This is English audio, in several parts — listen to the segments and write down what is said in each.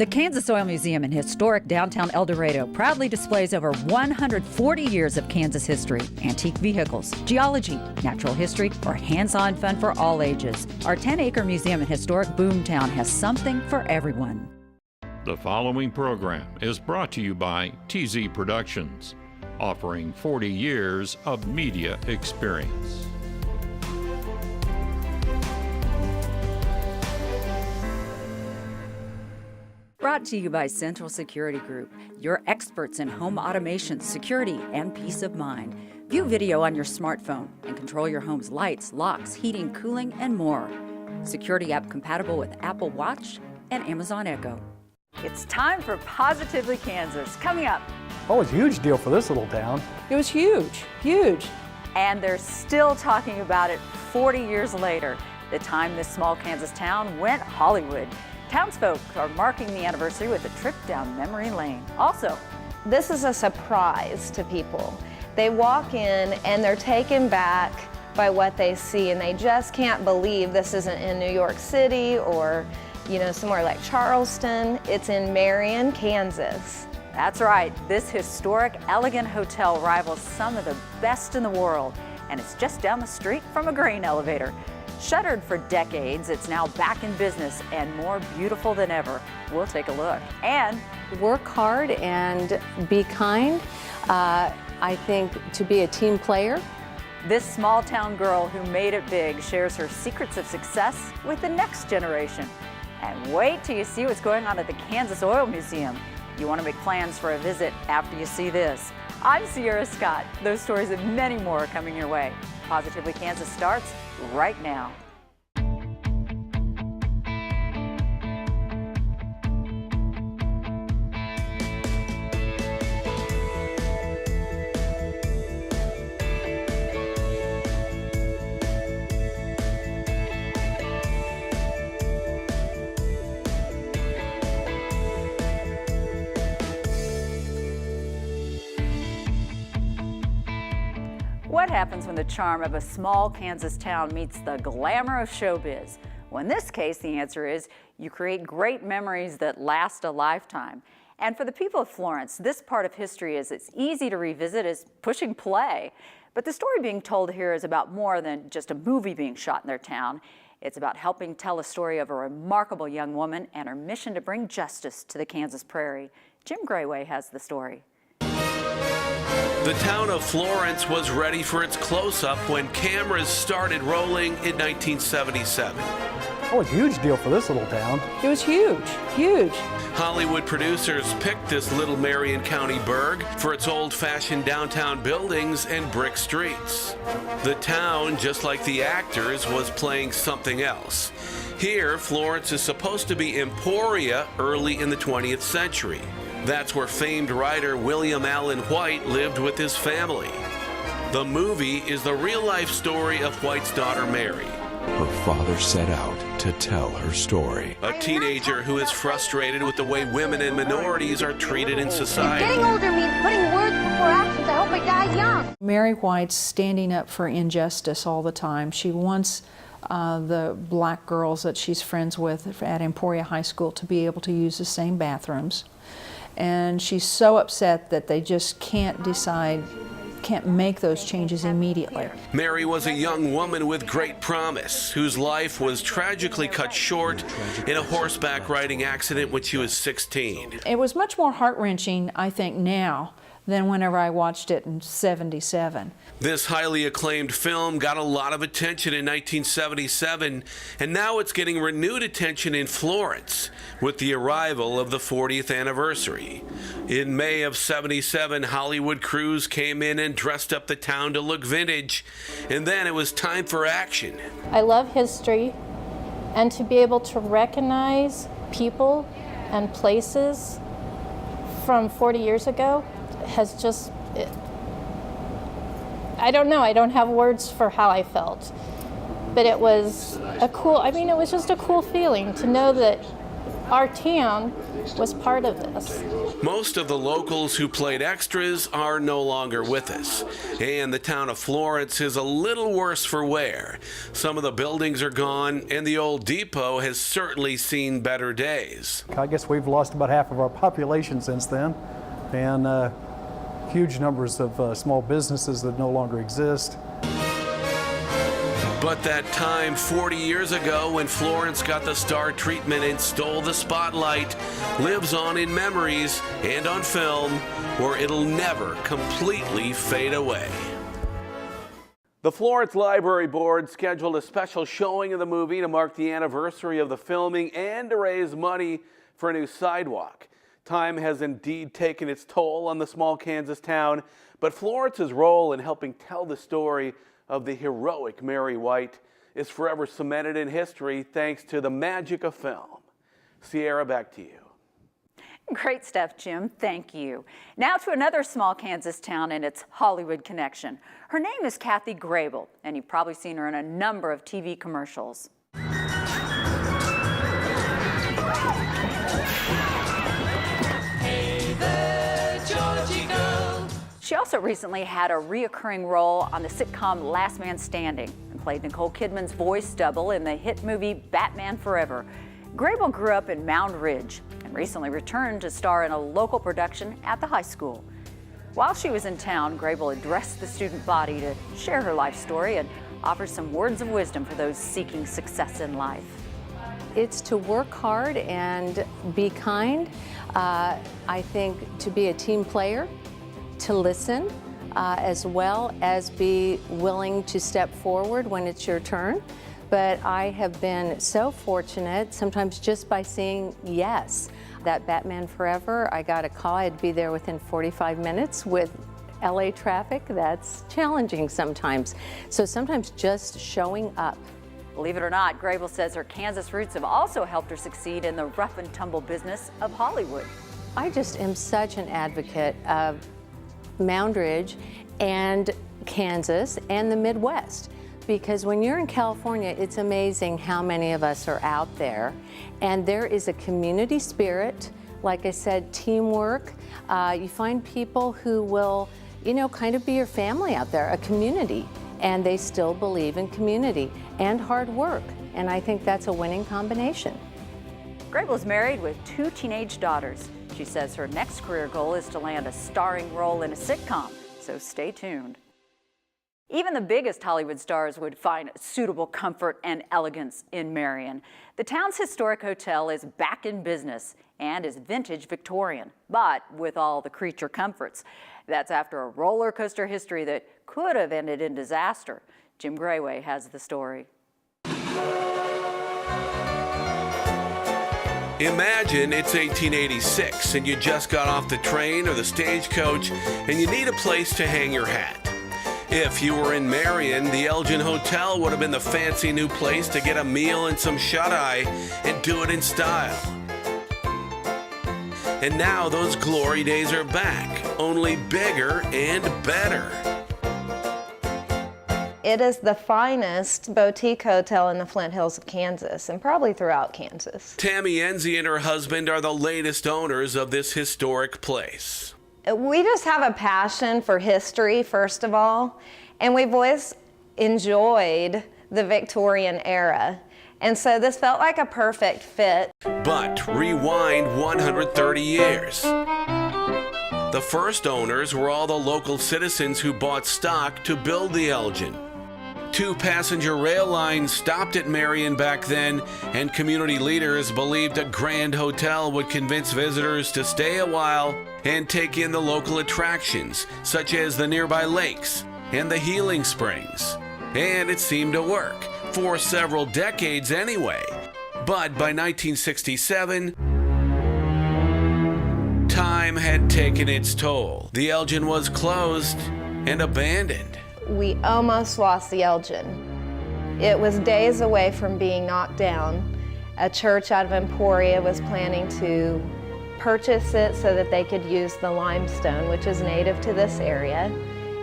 The Kansas Oil Museum in historic downtown El Dorado proudly displays over 140 years of Kansas history, antique vehicles, geology, natural history, or hands-on fun for all ages. Our 10-acre museum in historic Boomtown has something for everyone. The following program is brought to you by TZ Productions, offering 40 years of media experience. Brought to you by Central Security Group, your experts in home automation, security, and peace of mind. View video on your smartphone and control your home's lights, locks, heating, cooling, and more. Security app compatible with Apple Watch and Amazon Echo. It's time for Positively Kansas. Coming up. Oh, it's a huge deal for this little town. It was huge, huge. And they're still talking about it 40 years later, the time this small Kansas town went Hollywood. Townsfolk are marking the anniversary with a trip down memory lane. Also, this is a surprise to people. They walk in and they're taken back by what they see, and they just can't believe this isn't in New York City or, you know, somewhere like Charleston. It's in Marion, Kansas. That's right. This historic ELGIN hotel rivals some of the best in the world, and it's just down the street from a grain elevator. Shuttered for decades, it's now back in business and more beautiful than ever. We'll take a look. And work hard and be kind. I think to be a team player. This small town girl who made it big shares her secrets of success with the next generation. And wait till you see what's going on at the Kansas Oil Museum. You want to make plans for a visit after you see this. I'm Sierra Scott. Those stories and many more are coming your way. Positively Kansas starts right now. What happens when the charm of a small Kansas town meets the glamour of showbiz? Well, in this case, the answer is you create great memories that last a lifetime. And for the people of Florence, this part of history is as easy to revisit as pushing play. But the story being told here is about more than just a movie being shot in their town. It's about helping tell a story of a remarkable young woman and her mission to bring justice to the Kansas Prairie. Jim Grayway has the story. The town of Florence was ready for its close-up when cameras started rolling in 1977. Oh, it's a huge deal for this little town. It was huge, huge. Hollywood producers picked this little Marion County burg for its old-fashioned downtown buildings and brick streets. The town, just like the actors, was playing something else. Here, Florence is supposed to be Emporia early in the 20th century. That's where famed writer William Allen White lived with his family. The movie is the real-life story of White's daughter, Mary. Her father set out to tell her story. A teenager who is frustrated with the way women and minorities are treated in society. Getting older means putting words before actions. I hope I die young. Mary White's standing up for injustice all the time. She wants the black girls that she's friends with at Emporia High School to be able to use the same bathrooms. And she's so upset that they just can't make those changes immediately. Mary was a young woman with great promise, whose life was tragically cut short in a horseback riding accident when she was 16. It was much more heart-wrenching, I think, now than whenever I watched it in '77. This highly acclaimed film got a lot of attention in 1977, and now it's getting renewed attention in Florence with the arrival of the 40th anniversary. In May of '77, Hollywood crews came in and dressed up the town to look vintage, and then it was time for action. I love history, and to be able to recognize people and places from 40 years ago has just, I don't know, I don't have words for how I felt. But it was a cool, it was just a cool feeling to know that our town was part of this. Most of the locals who played extras are no longer with us, and the town of Florence is a little worse for wear. Some of the buildings are gone, and the old depot has certainly seen better days. I guess we've lost about half of our population since then, and huge numbers of small businesses that no longer exist. But that time 40 years ago when Florence got the star treatment and stole the spotlight lives on in memories and on film, where it'll never completely fade away. The Florence Library Board scheduled a special showing of the movie to mark the anniversary of the filming and to raise money for a new sidewalk. Time has indeed taken its toll on the small Kansas town, but Florence's role in helping tell the story of the heroic Mary White is forever cemented in history thanks to the magic of film. Sierra, back to you. Great stuff, Jim. Thank you. Now to another small Kansas town and its Hollywood connection. Her name is Kathy Grable, and you've probably seen her in a number of TV commercials. She also recently had a reoccurring role on the sitcom Last Man Standing and played Nicole Kidman's voice double in the hit movie Batman Forever. Grable grew up in Mound Ridge and recently returned to star in a local production at the high school. While she was in town, Grable addressed the student body to share her life story and offer some words of wisdom for those seeking success in life. It's to work hard and be kind. I think to be a team player, to listen, as well as be willing to step forward when it's your turn. But I have been so fortunate, sometimes just by saying yes. That Batman Forever, I got a call, I'd be there within 45 minutes with LA traffic. That's challenging sometimes. So sometimes just showing up. Believe it or not, Grable says her Kansas roots have also helped her succeed in the rough and tumble business of Hollywood. I just am such an advocate of Mound Ridge and Kansas and the Midwest, because when you're in California, it's amazing how many of us are out there, and there is a community spirit, like I said, teamwork. You find people who will, kind of be your family out there, a community, and they still believe in community and hard work, and I think that's a winning combination. Grable is married with 2 teenage daughters. She says her next career goal is to land a starring role in a sitcom, so stay tuned. Even the biggest Hollywood stars would find suitable comfort and elegance in Marion. The town's historic hotel is back in business and is vintage Victorian, but with all the creature comforts. That's after a roller coaster history that could have ended in disaster. Jim Grayway has the story. Imagine it's 1886 and you just got off the train or the stagecoach and you need a place to hang your hat. If you were in Marion, the ELGIN Hotel would have been the fancy new place to get a meal and some shut-eye and do it in style. And now those glory days are back, only bigger and better. It is the finest boutique hotel in the Flint Hills of Kansas, and probably throughout Kansas. Tammy Enzi and her husband are the latest owners of this historic place. We just have a passion for history, first of all, and we've always enjoyed the Victorian era. And so this felt like a perfect fit. But rewind 130 years. The first owners were all the local citizens who bought stock to build the ELGIN. 2 passenger rail lines stopped at Marion back then, and community leaders believed a grand hotel would convince visitors to stay a while and take in the local attractions, such as the nearby lakes and the healing springs. And it seemed to work, for several decades anyway. But by 1967, time had taken its toll. The ELGIN was closed and abandoned. We almost lost the ELGIN. It was days away from being knocked down. A church out of Emporia was planning to purchase it so that they could use the limestone, which is native to this area,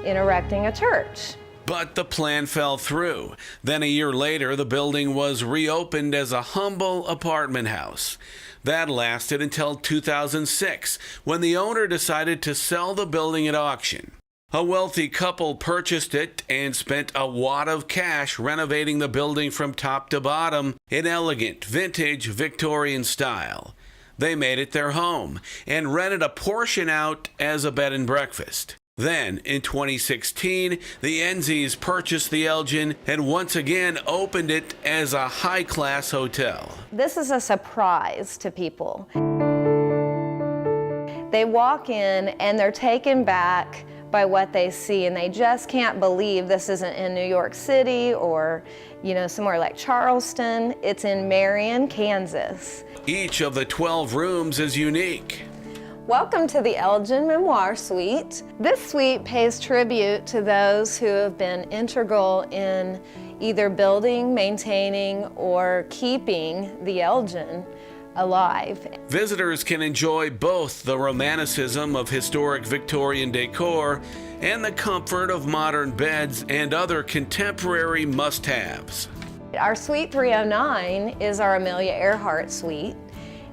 in erecting a church. But the plan fell through. Then a year later, the building was reopened as a humble apartment house. That lasted until 2006, when the owner decided to sell the building at auction. A wealthy couple purchased it and spent a wad of cash renovating the building from top to bottom in elegant, vintage Victorian style. They made it their home and rented a portion out as a bed and breakfast. Then, in 2016, the Enzis purchased the ELGIN and once again opened it as a high-class hotel. This is a surprise to people. They walk in and they're taken back by what they see, and they just can't believe this isn't in New York City or, somewhere like Charleston. It's in Marion, Kansas. Each of the 12 rooms is unique. Welcome to the ELGIN Memoir Suite. This suite pays tribute to those who have been integral in either building, maintaining, or keeping the ELGIN alive. Visitors can enjoy both the romanticism of historic Victorian decor and the comfort of modern beds and other contemporary must-haves. Our Suite 309 is our Amelia Earhart suite.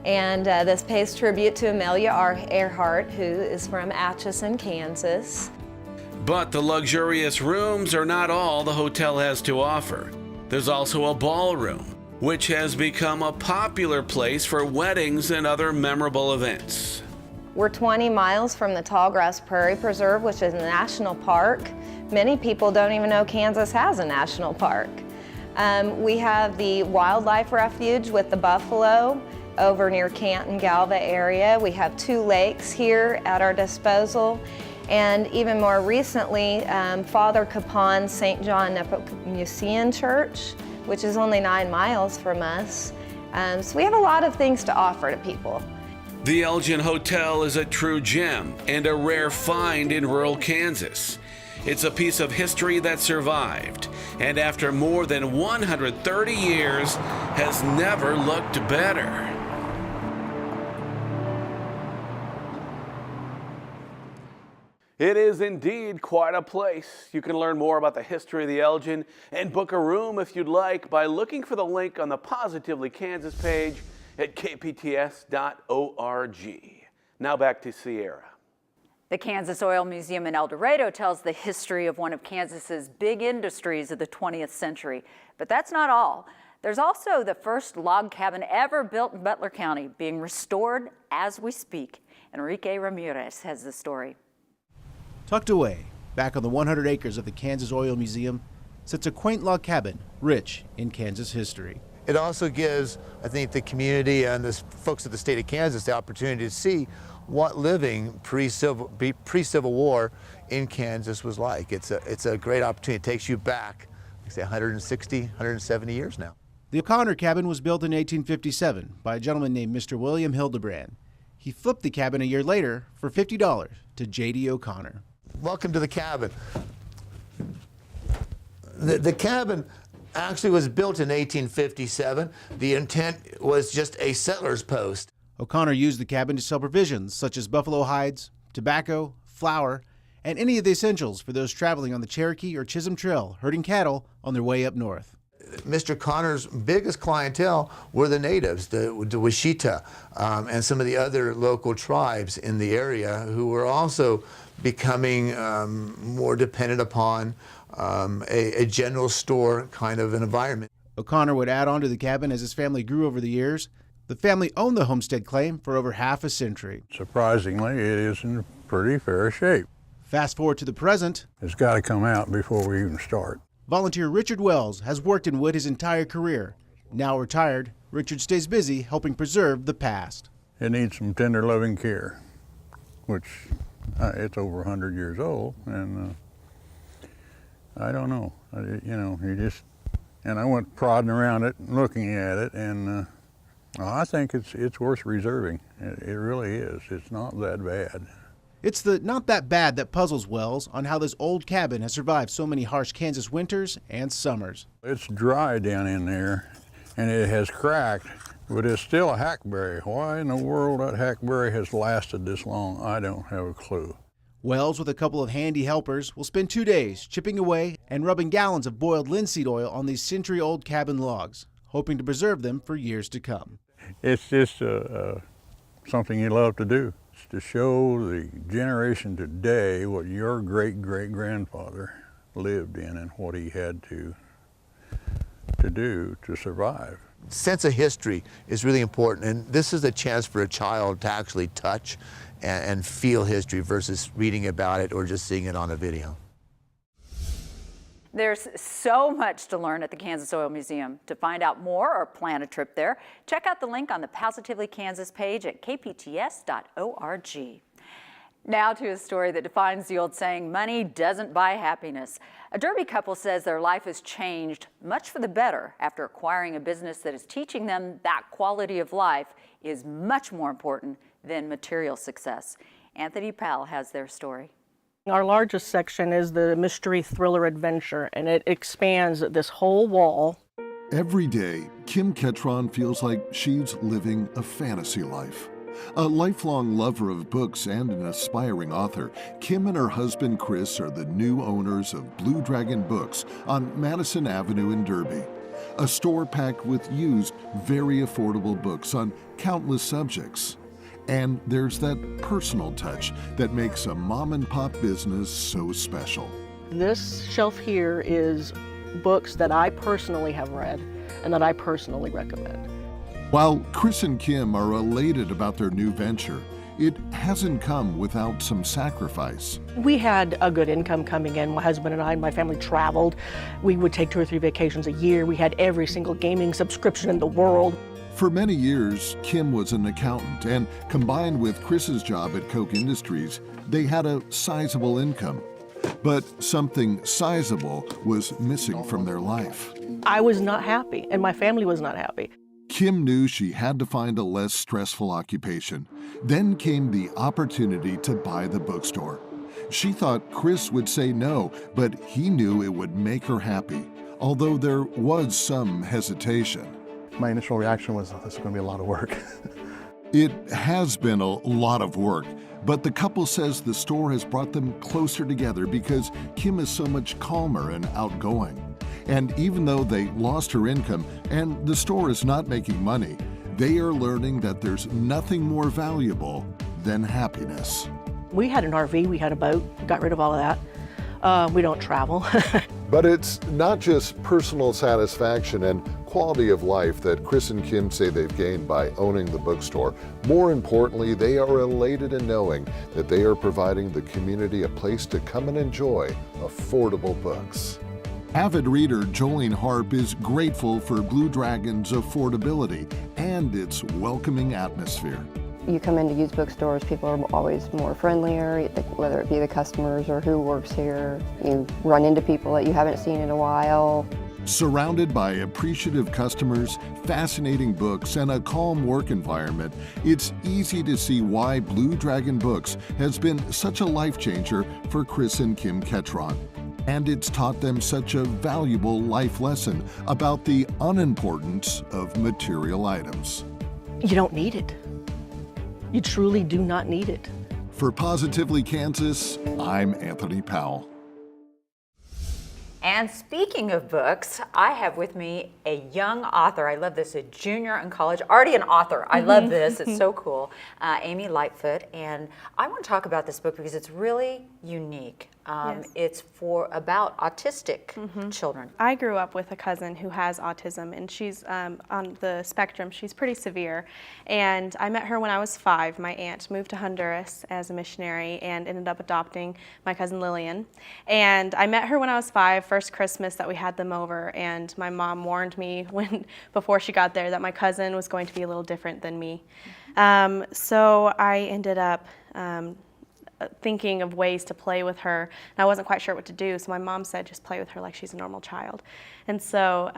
And this pays tribute to Amelia Earhart, who is from Atchison, Kansas. But the luxurious rooms are not all the hotel has to offer. There's also a ballroom, which has become a popular place for weddings and other memorable events. We're 20 miles from the Tallgrass Prairie Preserve, which is a national park. Many people don't even know Kansas has a national park. We have the Wildlife Refuge with the buffalo over near Canton, Galva area. We have 2 lakes here at our disposal. And even more recently, Father Capon's St. John Nepomucene Church, which is only 9 miles from us. So we have a lot of things to offer to people. The ELGIN Hotel is a true gem and a rare find in rural Kansas. It's a piece of history that survived, and after more than 130 years, has never looked better. It is indeed quite a place. You can learn more about the history of the ELGIN and book a room if you'd like by looking for the link on the Positively Kansas page at kpts.org. Now back to Sierra. The Kansas Oil Museum in El Dorado tells the history of one of Kansas's big industries of the 20th century. But that's not all. There's also the first log cabin ever built in Butler County being restored as we speak. Enrique Ramirez has the story. Tucked away, back on the 100 acres of the Kansas Oil Museum, sits a quaint log cabin rich in Kansas history. It also gives, I think, the community and the folks of the state of Kansas the opportunity to see what living pre-Civil War in Kansas was like. It's a great opportunity. It takes you back, like say, 160, 170 years now. The O'Connor cabin was built in 1857 by a gentleman named Mr. William Hildebrand. He flipped the cabin a year later for $50 to J.D. O'Connor. Welcome to the cabin. The cabin actually was built in 1857. The intent was just a settler's post. O'Connor used the cabin to sell provisions such as buffalo hides, tobacco, flour, and any of the essentials for those traveling on the Cherokee or Chisholm Trail herding cattle on their way up north. Mr. Connor's biggest clientele were the natives, the Washita, and some of the other local tribes in the area who were also becoming more dependent upon a general store kind of an environment. O'Connor would add on to the cabin as his family grew over the years. The family owned the homestead claim for over half a century. Surprisingly, it is in pretty fair shape. Fast forward to the present. It's got to come out before we even start. Volunteer Richard Wells has worked in wood his entire career. Now retired, Richard stays busy helping preserve the past. It needs some tender loving care, which it's over 100 years old, and I don't know. And I went prodding around it, looking at it, and I think it's worth reserving. It really is. It's not that bad. It's the not that bad that puzzles Wells on how this old cabin has survived so many harsh Kansas winters and summers. It's dry down in there, and it has cracked, but it's still a hackberry. Why in the world that hackberry has lasted this long, I don't have a clue. Wells, with a couple of handy helpers, will spend 2 days chipping away and rubbing gallons of boiled linseed oil on these century-old cabin logs, hoping to preserve them for years to come. It's just something you love to do. It's to show the generation today what your great-great-grandfather lived in and what he had to do to survive. Sense of history is really important, and this is a chance for a child to actually touch and feel history versus reading about it or just seeing it on a video. There's so much to learn at the Kansas Oil Museum. To find out more or plan a trip there, check out the link on the Positively Kansas page at kpts.org. Now to a story that defines the old saying, money doesn't buy happiness. A Derby couple says their life has changed much for the better after acquiring a business that is teaching them that quality of life is much more important than material success. Anthony Powell has their story. Our largest section is the mystery thriller adventure, and it expands this whole wall. Every day, Kim Ketron feels like she's living a fantasy life. A lifelong lover of books and an aspiring author, Kim and her husband Chris are the new owners of Blue Dragon Books on Madison Avenue in Derby. A store packed with used, very affordable books on countless subjects. And there's that personal touch that makes a mom-and-pop business so special. This shelf here is books that I personally have read and that I personally recommend. While Chris and Kim are elated about their new venture, it hasn't come without some sacrifice. We had a good income coming in. My husband and I and my family traveled. We would take 2 or 3 vacations a year. We had every single gaming subscription in the world. For many years, Kim was an accountant, and combined with Chris's job at Koch Industries, they had a sizable income. But something sizable was missing from their life. I was not happy, and my family was not happy. Kim knew she had to find a less stressful occupation. Then came the opportunity to buy the bookstore. She thought Chris would say no, but he knew it would make her happy, although there was some hesitation. My initial reaction was, oh, this is going to be a lot of work. It has been a lot of work, but the couple says the store has brought them closer together because Kim is so much calmer and outgoing. And even though they lost her income and the store is not making money, they are learning that there's nothing more valuable than happiness. We had an RV, we had a boat, got rid of all of that. We don't travel. But it's not just personal satisfaction and quality of life that Chris and Kim say they've gained by owning the bookstore. More importantly, they are elated in knowing that they are providing the community a place to come and enjoy affordable books. Avid reader Jolene Harp is grateful for Blue Dragon's affordability and its welcoming atmosphere. You come into used bookstores, people are always more friendlier, whether it be the customers or who works here. You run into people that you haven't seen in a while. Surrounded by appreciative customers, fascinating books, and a calm work environment, it's easy to see why Blue Dragon Books has been such a life changer for Chris and Kim Ketron. And it's taught them such a valuable life lesson about the unimportance of material items. You don't need it. You truly do not need it. For Positively Kansas, I'm Anthony Powell. And speaking of books, I have with me a young author. I love this, a junior in college, already an author. I love this, it's so cool. Amy Lightfoot, and I want to talk about this book because it's really unique. Yes. It's about autistic children. I grew up with a cousin who has autism, and she's on the spectrum. She's pretty severe. And I met her when I was 5. My aunt moved to Honduras as a missionary and ended up adopting my cousin Lillian. And I met her when I was 5, first Christmas that we had them over, and my mom warned me before she got there that my cousin was going to be a little different than me. So I ended up thinking of ways to play with her, and I wasn't quite sure what to do, so my mom said just play with her like she's a normal child. And so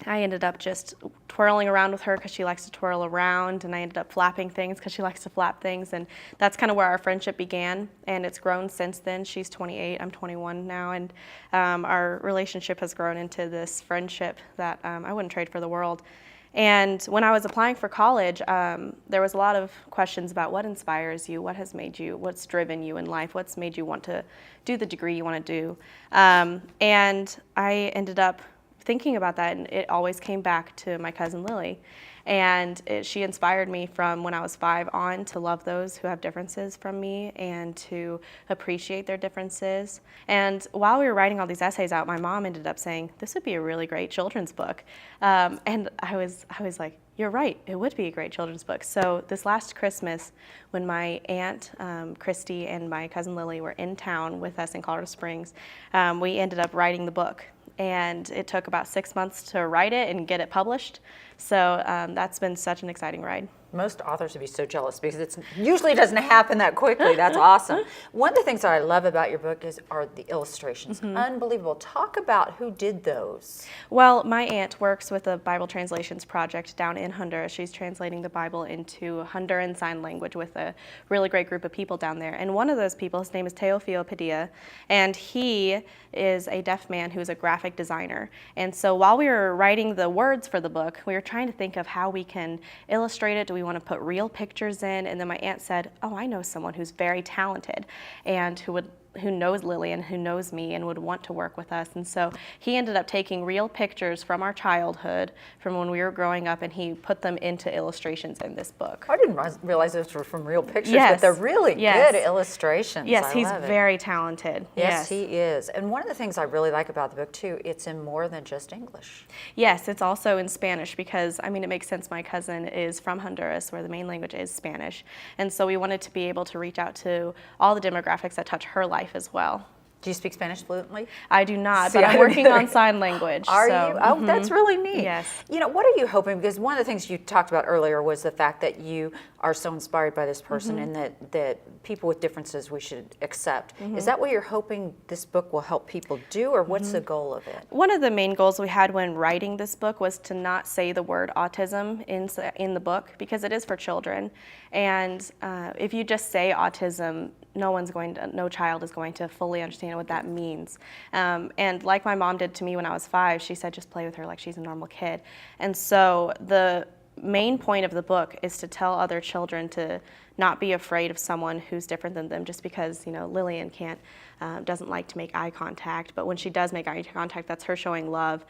I ended up just twirling around with her because she likes to twirl around, and I ended up flapping things because she likes to flap things, and that's kind of where our friendship began, and it's grown since then. She's 28, I'm 21 now, and our relationship has grown into this friendship that I wouldn't trade for the world. And when I was applying for college, there was a lot of questions about what inspires you, what has made you, what's driven you in life, what's made you want to do the degree you want to do. And I ended up thinking about that, and it always came back to my cousin Lily. And she inspired me from when I was 5 on to love those who have differences from me and to appreciate their differences. And while we were writing all these essays out, my mom ended up saying, this would be a really great children's book. And I was like, you're right, it would be a great children's book. So this last Christmas, when my aunt Christy and my cousin Lily were in town with us in Colorado Springs, we ended up writing the book. And it took about 6 months to write it and get it published. So that's been such an exciting ride. Most authors would be so jealous because it usually doesn't happen that quickly. That's awesome. One of the things that I love about your book are the illustrations. Unbelievable. Talk about who did those. Well, my aunt works with a Bible translations project down in Honduras. She's translating the Bible into Honduran Sign Language with a really great group of people down there. And one of those people, his name is Teofilo Padilla, and he is a deaf man who is a graphic designer. And so while we were writing the words for the book, we were trying to think of how we can illustrate it. Do we want to put real pictures in? And then my aunt said, oh, I know someone who's very talented and who knows Lily and who knows me and would want to work with us. And so he ended up taking real pictures from our childhood, from when we were growing up, and he put them into illustrations in this book. I didn't realize those were from real pictures, yes. but they're really good illustrations. Yes, I he's love it. very talented. Yes, he is. And one of the things I really like about the book, too, it's in more than just English. Yes, it's also in Spanish because, I mean, it makes sense. My cousin is from Honduras, where the main language is Spanish. And so we wanted to be able to reach out to all the demographics that touch her life as well. Do you speak Spanish fluently? I do not, but I'm working on sign language. Are you? Oh, that's really neat. Yes. You know, what are you hoping? Because one of the things you talked about earlier was the fact that you are so inspired by this person and that people with differences we should accept. Is that what you're hoping this book will help people do, or what's the goal of it? One of the main goals we had when writing this book was to not say the word autism in the book, because it is for children. And if you just say autism, no child is going to fully understand what that means. And like my mom did to me when I was 5, she said, just play with her like she's a normal kid. And so the main point of the book is to tell other children to not be afraid of someone who's different than them, just because, you know, Lillian doesn't like to make eye contact, but when she does make eye contact, that's her showing love.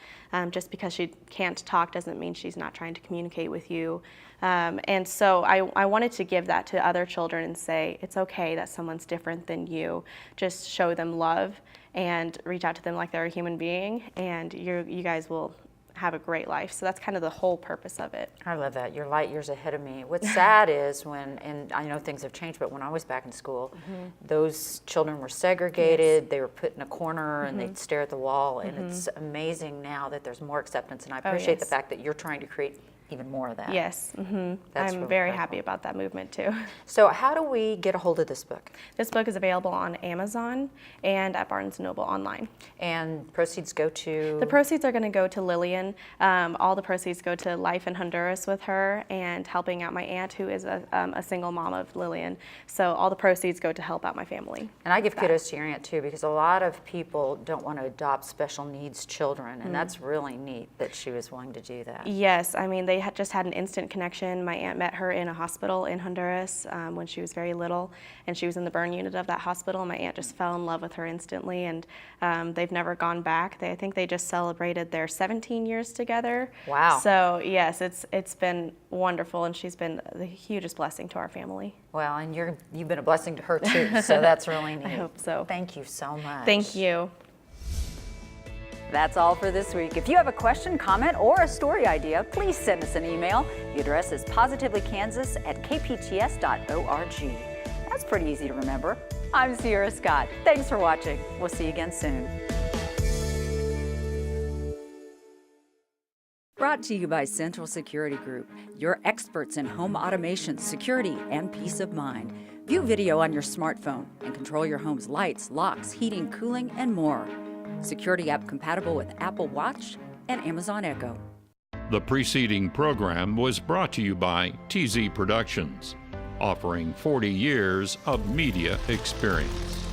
Just because she can't talk doesn't mean she's not trying to communicate with you. And so I wanted to give that to other children and say, it's okay that someone's different than you. Just show them love and reach out to them like they're a human being, and you guys will have a great life. So that's kind of the whole purpose of it. I love that. You're light years ahead of me. What's sad is and I know things have changed, but when I was back in school, those children were segregated, they were put in a corner and they'd stare at the wall, and it's amazing now that there's more acceptance, and I appreciate the fact that you're trying to create even more of that. Yes, I'm really very happy about that movement too. So how do we get a hold of this book? This book is available on Amazon and at Barnes & Noble online. And proceeds go to? The proceeds are going to go to Lillian. All the proceeds go to Life in Honduras with her and helping out my aunt, who is a single mom of Lillian. So all the proceeds go to help out my family. And I give kudos to your aunt too, because a lot of people don't want to adopt special needs children, and that's really neat that she was willing to do that. Yes, I mean, they just had an instant connection. My aunt met her in a hospital in Honduras when she was very little, and she was in the burn unit of that hospital. My aunt just fell in love with her instantly, and they've never gone back. I think they just celebrated their 17 years together. Wow. So yes, it's been wonderful, and she's been the hugest blessing to our family. Well, and you've been a blessing to her too, so that's really neat. I hope so. Thank you so much. Thank you. That's all for this week. If you have a question, comment, or a story idea, please send us an email. The address is positivelykansas@kpts.org. That's pretty easy to remember. I'm Sierra Scott. Thanks for watching. We'll see you again soon. Brought to you by Central Security Group, your experts in home automation, security, and peace of mind. View video on your smartphone and control your home's lights, locks, heating, cooling, and more. Security app compatible with Apple Watch and Amazon Echo. The preceding program was brought to you by TZ Productions, offering 40 years of media experience.